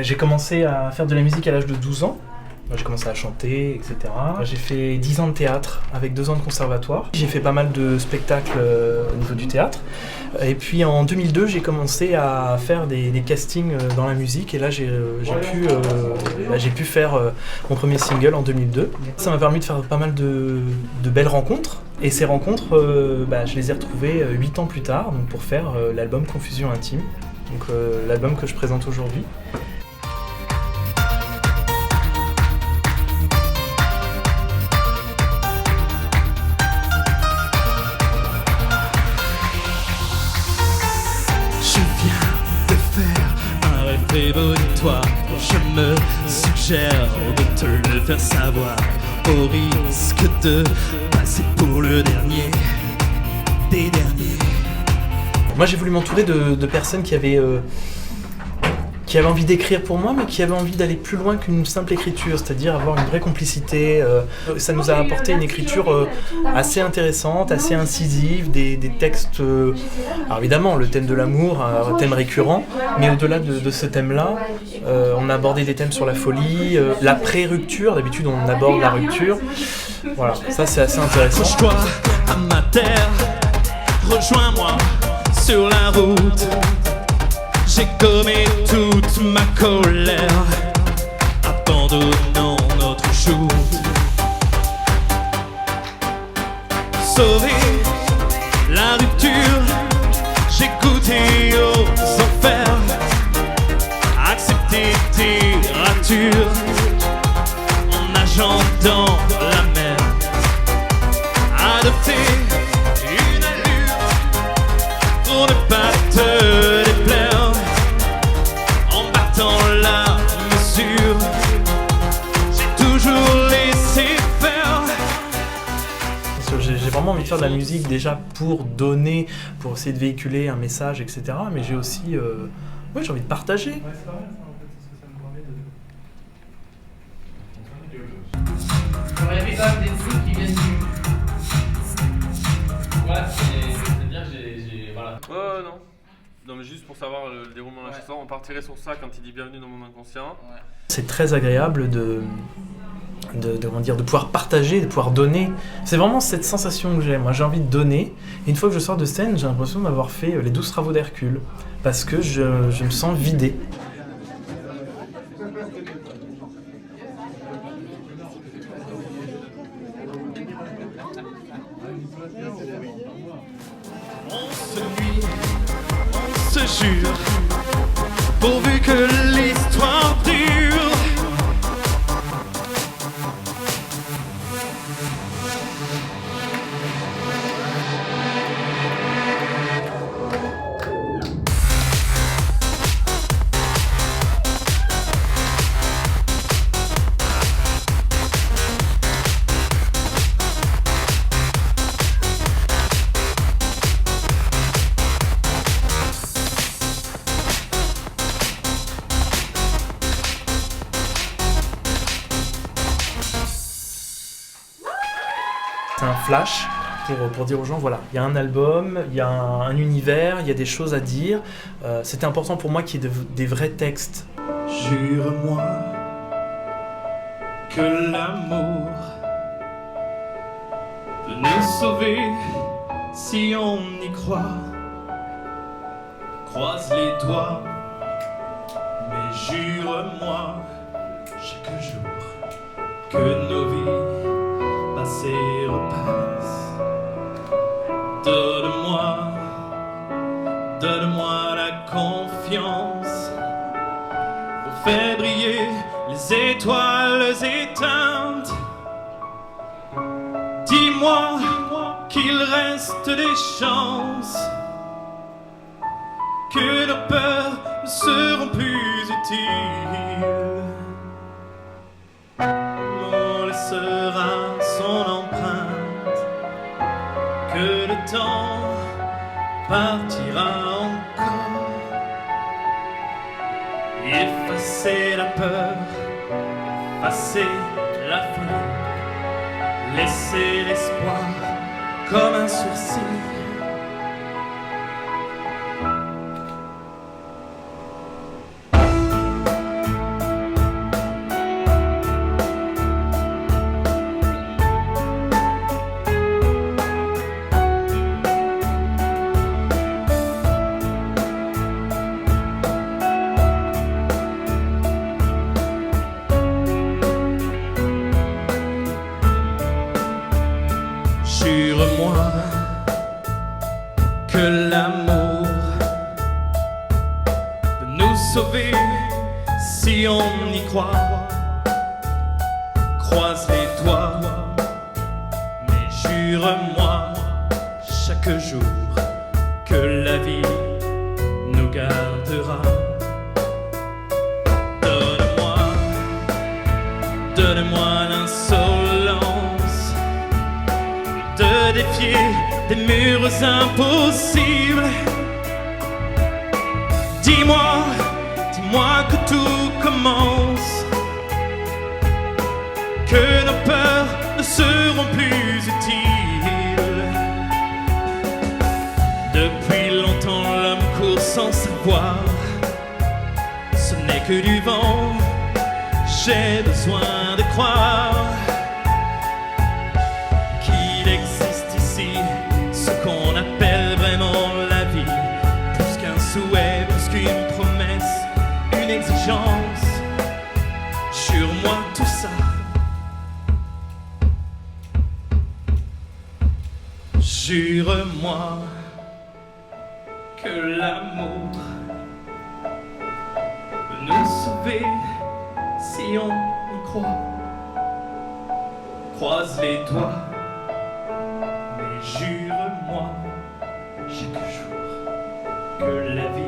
J'ai commencé à faire de la musique à l'âge de 12 ans. J'ai commencé à chanter, etc. J'ai fait 10 ans de théâtre avec 2 ans de conservatoire. J'ai fait pas mal de spectacles au niveau du théâtre. Et puis en 2002, j'ai commencé à faire des castings dans la musique. Et là, j'ai pu faire mon premier single en 2002. Ça m'a permis de faire pas mal de belles rencontres. Et ces rencontres, je les ai retrouvées 8 ans plus tard, donc pour faire l'album Confusion Intime, donc l'album que je présente aujourd'hui. Prévonis-toi, je me suggère de te le faire savoir, au risque de passer pour le dernier des derniers. Moi j'ai voulu m'entourer de personnes qui avaient envie d'écrire pour moi, mais qui avaient envie d'aller plus loin qu'une simple écriture, c'est-à-dire avoir une vraie complicité. Ça nous a apporté une écriture assez intéressante, assez incisive, des textes... alors évidemment, le thème de l'amour, un thème récurrent, mais au-delà de ce thème-là, on a abordé des thèmes sur la folie, la pré-rupture, d'habitude on aborde la rupture. Voilà, ça c'est assez intéressant. Accroche-toi à ma terre, rejoins-moi sur la route. J'ai gommé toute ma colère, abandonnant notre shoot. Sauver la rupture, j'ai goûté aux enfers. Accepter tes ratures en nageant dans la mer. Adopter une allure pour ne pas te déplaire. La mesure, j'ai toujours laissé faire. J'ai vraiment envie de faire de la musique déjà pour donner, pour essayer de véhiculer un message, etc. Mais j'ai aussi, j'ai envie de partager. Ouais, c'est pas mal ça en fait, parce que ça me permet de... J'aurais aimé quand même des trucs qui viennent du... Ouais, c'est-à-dire que j'ai... Voilà. Non. Non mais juste pour savoir le déroulement de la chanson, on partirait sur ça quand il dit bienvenue dans mon inconscient. Ouais. C'est très agréable de pouvoir partager, de pouvoir donner. C'est vraiment cette sensation que j'ai. Moi j'ai envie de donner. Et une fois que je sors de scène, j'ai l'impression d'avoir fait les 12 travaux d'Hercule. Parce que je me sens vidé. Se jure, pourvu que l'histoire dure. C'est un flash pour dire aux gens, voilà, il y a un album, il y a un univers, il y a des choses à dire. C'était important pour moi qu'il y ait des vrais textes. Jure-moi que l'amour peut nous sauver si on y croit. Croise les doigts, mais jure-moi chaque jour que nos vies passées repassent. Donne-moi la confiance pour faire briller les étoiles éteintes. Dis-moi qu'il reste des chances, que nos peurs ne seront plus utiles. On laissera son empreinte, que le temps partira encore. Effacer la peur, effacer la folie, laisser l'espoir comme un sourcil. Jure-moi que l'amour peut nous sauver si on y croit. Croise les doigts, mais jure-moi chaque jour que la vie nous gardera. Donne-moi l'insolence de défier des murs impossibles. Dis-moi que tout commence, que nos peurs ne seront plus utiles. Depuis longtemps l'homme court sans savoir, ce n'est que du vent. J'ai besoin de croire qu'il existe ici ce qu'on appelle vraiment la vie, plus qu'un souhait, plus qu'une promesse, une exigence. Jure-moi tout ça. Jure-moi que l'amour peut nous sauver si on y croit. Croise les doigts, mais jure-moi chaque jour que la vie